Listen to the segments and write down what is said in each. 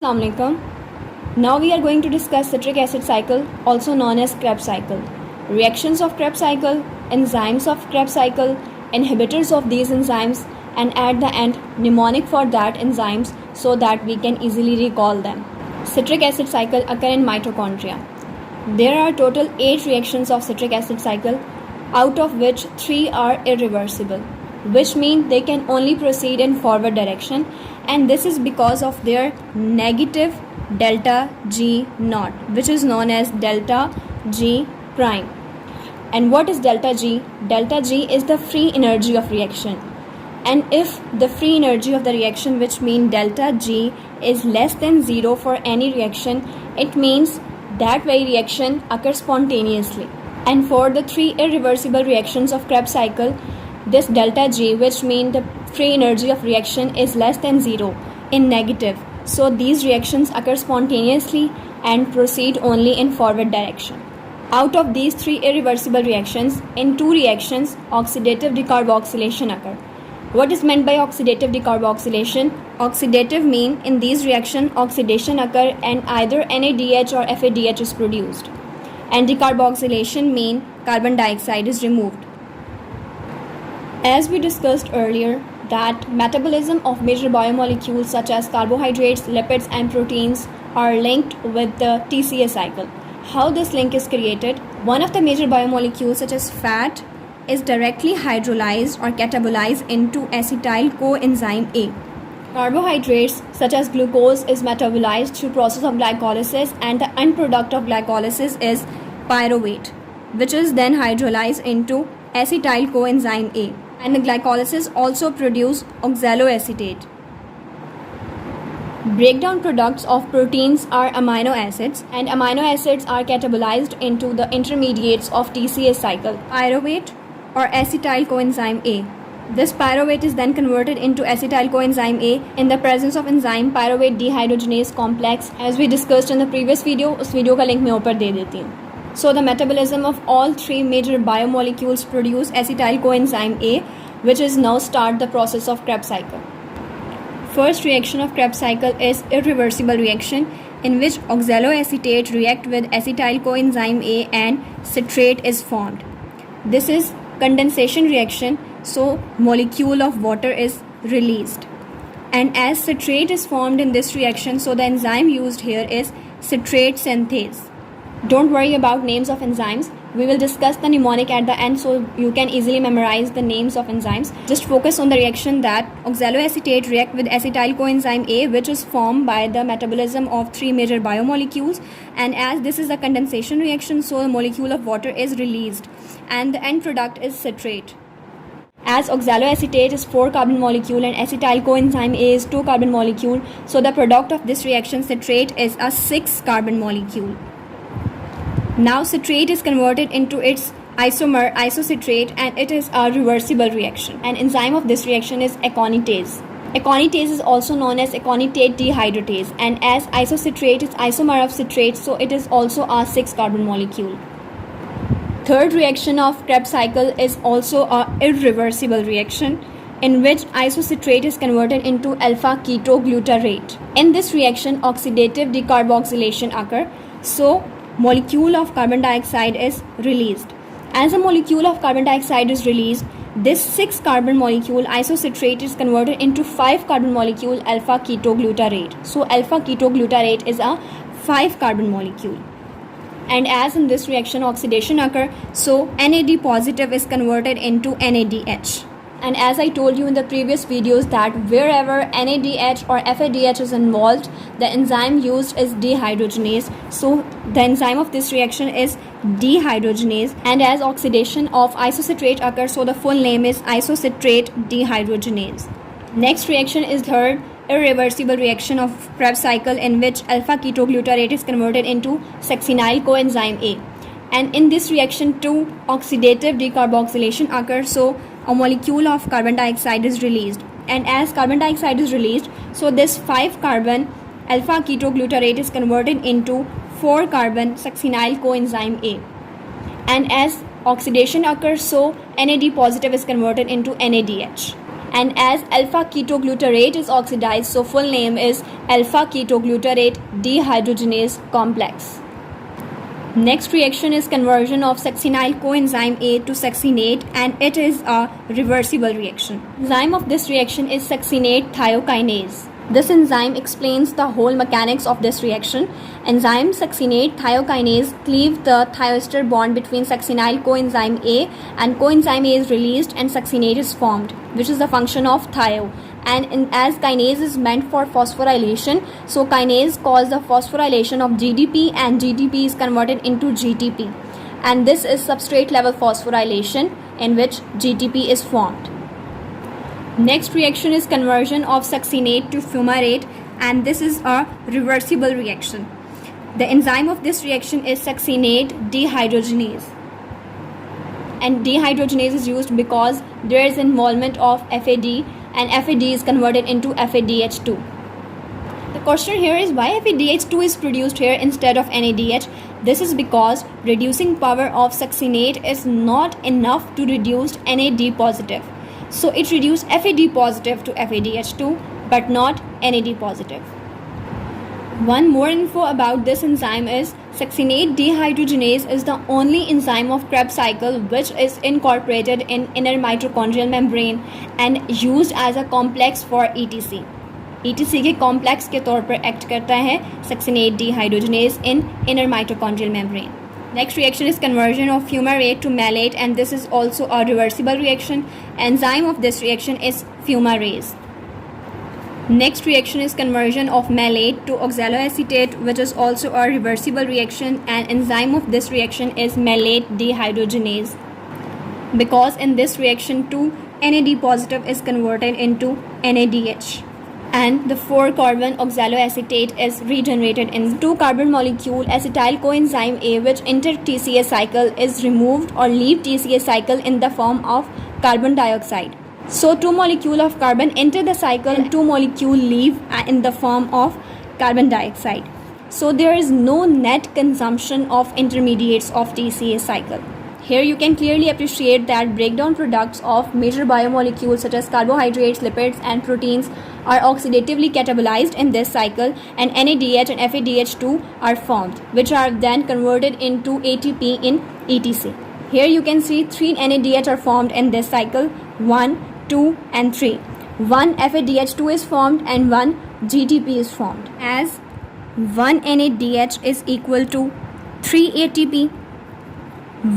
Assalamualaikum. Now we are going to discuss citric acid cycle, also known as Krebs cycle. Reactions of Krebs cycle, enzymes of Krebs cycle, inhibitors of these enzymes, and at the end mnemonic for that enzymes so that we can easily recall them. Citric acid cycle occur in mitochondria. There are total 8 reactions of citric acid cycle, out of which 3 are irreversible, which mean they can only proceed in forward direction, and this is because of their negative delta G naught, which is known as delta G prime. And what is delta G? Delta G is the free energy of reaction, and if the free energy of the reaction, which mean delta G, is less than 0 for any reaction, it means that very reaction occurs spontaneously. And for the 3 irreversible reactions of Krebs cycle, this delta G, which mean the free energy of reaction, is less than 0 in negative. So these reactions occur spontaneously and proceed only in forward direction. Out of these 3 irreversible reactions, in 2 reactions, oxidative decarboxylation occur. What is meant by oxidative decarboxylation? Oxidative mean in these reactions oxidation occur and either NADH or FADH is produced. And decarboxylation mean carbon dioxide is removed. As we discussed earlier, that metabolism of major biomolecules such as carbohydrates, lipids and proteins are linked with the TCA cycle. How this link is created? One of the major biomolecules such as fat is directly hydrolyzed or catabolized into acetyl coenzyme A. Carbohydrates such as glucose is metabolized through process of glycolysis, and the end product of glycolysis is pyruvate, which is then hydrolyzed into acetyl coenzyme A. And the glycolysis also produce oxaloacetate. Breakdown products of proteins are amino acids, and amino acids are catabolized into the intermediates of TCA cycle, pyruvate or acetyl coenzyme A. This pyruvate is then converted into acetyl coenzyme A in the presence of enzyme pyruvate dehydrogenase complex, as we discussed in the previous video. उस video का link मैं ऊपर दे देती हूँ. So the metabolism of all 3 major biomolecules produce acetyl coenzyme A, which is now start the process of Krebs cycle. First reaction of Krebs cycle is irreversible reaction, in which oxaloacetate react with acetyl coenzyme A and citrate is formed. This is condensation reaction, so molecule of water is released. And as citrate is formed in this reaction, so the enzyme used here is citrate synthase. Don't worry about names of enzymes. We will discuss the mnemonic at the end so you can easily memorize the names of enzymes. Just focus on the reaction that oxaloacetate react with acetyl coenzyme A, which is formed by the metabolism of 3 major biomolecules. And as this is a condensation reaction, so a molecule of water is released and the end product is citrate. As oxaloacetate is 4 carbon molecule and acetyl coenzyme A is 2 carbon molecule, so the product of this reaction citrate is a 6 carbon molecule. Now citrate is converted into its isomer isocitrate, and it is a reversible reaction. An enzyme of this reaction is aconitase. Aconitase is also known as aconitate dehydratase, and as isocitrate is isomer of citrate, so it is also a 6 carbon molecule. Third reaction of Krebs cycle is also a irreversible reaction, in which isocitrate is converted into alpha ketoglutarate. In this reaction, oxidative decarboxylation occur, so molecule of carbon dioxide is released. As a molecule of carbon dioxide is released, this 6 carbon molecule isocitrate is converted into 5 carbon molecule alpha ketoglutarate. So alpha ketoglutarate is a 5 carbon molecule. And as in this reaction oxidation occur, so NAD positive is converted into NADH. And as I told you in the previous videos that wherever NADH or FADH is involved, the enzyme used is dehydrogenase. So the enzyme of this reaction is dehydrogenase, and as oxidation of isocitrate occurs, so the full name is isocitrate dehydrogenase. Next reaction is third irreversible reaction of Krebs cycle, in which alpha ketoglutarate is converted into succinyl coenzyme A. And in this reaction too, oxidative decarboxylation occurs, so a molecule of carbon dioxide is released. And as carbon dioxide is released, so this 5 carbon alpha ketoglutarate is converted into 4 carbon succinyl coenzyme A. And as oxidation occurs, so NAD positive is converted into NADH. And as alpha ketoglutarate is oxidized, so full name is alpha ketoglutarate dehydrogenase complex. Next reaction is conversion of succinyl coenzyme A to succinate, and it is a reversible reaction. Enzyme of this reaction is succinate thiokinase. This enzyme explains the whole mechanics of this reaction. Enzyme succinate thiokinase cleave the thioester bond between succinyl coenzyme A, and coenzyme A is released and succinate is formed, which is the function of thio. And as kinase is meant for phosphorylation, so kinase causes the phosphorylation of GDP, and GDP is converted into GTP. And this is substrate level phosphorylation in which GTP is formed. Next reaction is conversion of succinate to fumarate, and this is a reversible reaction. The enzyme of this reaction is succinate dehydrogenase. And dehydrogenase is used because there is involvement of FAD, and FAD is converted into FADH2. The question here is why FADH2 is produced here instead of NADH. This is because reducing power of succinate is not enough to reduce NAD positive. So it reduces FAD positive to FADH2 but not NAD positive. One more info about this enzyme is succinate dehydrogenase is the only enzyme of Krebs cycle which is incorporated in inner mitochondrial membrane and used as a complex for ETC. ETC के complex के तौर पर act करता है succinate dehydrogenase in inner mitochondrial membrane. Next reaction is conversion of fumarate to malate, and this is also a reversible reaction. Enzyme of this reaction is fumarase. Next reaction is conversion of malate to oxaloacetate, which is also a reversible reaction, and enzyme of this reaction is malate dehydrogenase. Because in this reaction too, NAD positive is converted into NADH. And the 4-carbon oxaloacetate is regenerated in 2-carbon molecule acetyl coenzyme A, which enter TCA cycle is removed or leave TCA cycle in the form of carbon dioxide. So 2 molecule of carbon enter the cycle and 2 molecule leave in the form of carbon dioxide. So there is no net consumption of intermediates of TCA cycle. Here you can clearly appreciate that breakdown products of major biomolecules such as carbohydrates, lipids and proteins are oxidatively catabolized in this cycle, and NADH and FADH2 are formed, which are then converted into ATP in ETC. Here you can see 3 NADH are formed in this cycle, 1, 2 and 3. 1 FADH2 is formed and 1 GTP is formed. As 1 NADH is equal to 3 ATP,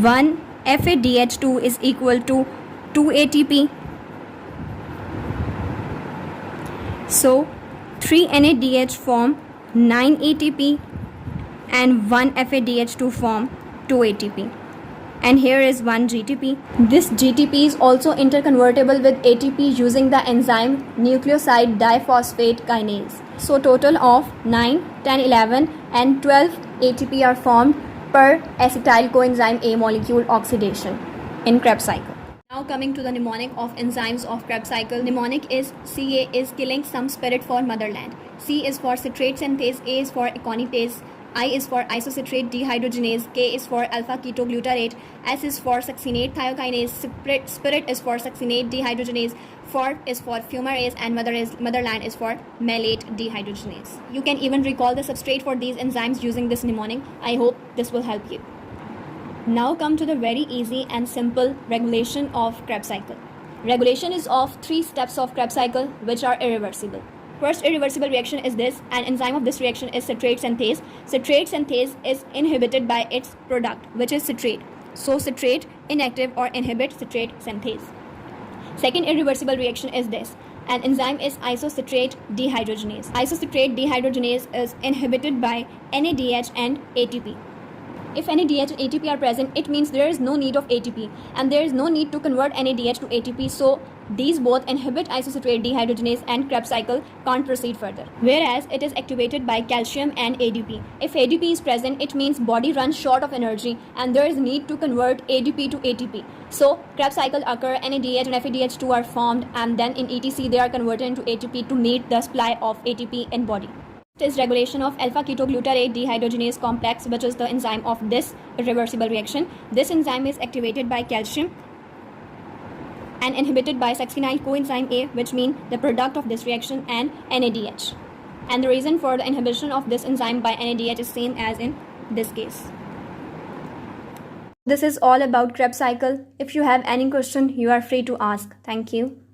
1 FADH2 is equal to 2 ATP. So 3 NADH form 9 ATP and 1 FADH2 form 2 ATP. And here is 1 GTP. This GTP is also interconvertible with ATP using the enzyme nucleoside diphosphate kinase. So total of 9, 10, 11 and 12 ATP are formed per acetyl coenzyme A molecule oxidation in Krebs cycle. Now coming to the mnemonic of enzymes of Krebs cycle. Mnemonic is Ca is killing some spirit for motherland. C is for citrate synthase, A is for aconitase, I is for isocitrate dehydrogenase, K is for alpha ketoglutarate, S is for succinate thiokinase, spirit is for succinate dehydrogenase, for is for fumarase, and motherland is for malate dehydrogenase. You can even recall the substrate for these enzymes using this mnemonic. I hope this will help you. Now come to the very easy and simple regulation of Krebs cycle. Regulation is of 3 steps of Krebs cycle which are irreversible. First irreversible reaction is this, and enzyme of this reaction is citrate synthase. Citrate synthase is inhibited by its product, which is citrate. So citrate inactive or inhibit citrate synthase. Second irreversible reaction is this, and enzyme is isocitrate dehydrogenase. Isocitrate dehydrogenase is inhibited by NADH and ATP. If NADH and ATP are present, it means there is no need of ATP and there is no need to convert NADH to ATP. So these both inhibit isocitrate dehydrogenase and Krebs cycle can't proceed further. Whereas it is activated by calcium and ADP. If ADP is present, it means body runs short of energy and there is need to convert ADP to ATP. So Krebs cycle occur, NADH and FADH2 are formed, and then in ETC they are converted into ATP to meet the supply of ATP in body. Is regulation of alpha ketoglutarate dehydrogenase complex, which is the enzyme of this irreversible reaction. This enzyme is activated by calcium and inhibited by succinyl coenzyme A, which mean the product of this reaction, and NADH. And the reason for the inhibition of this enzyme by NADH is same as in this case. This is all about Krebs cycle. If you have any question, you are free to ask. Thank you.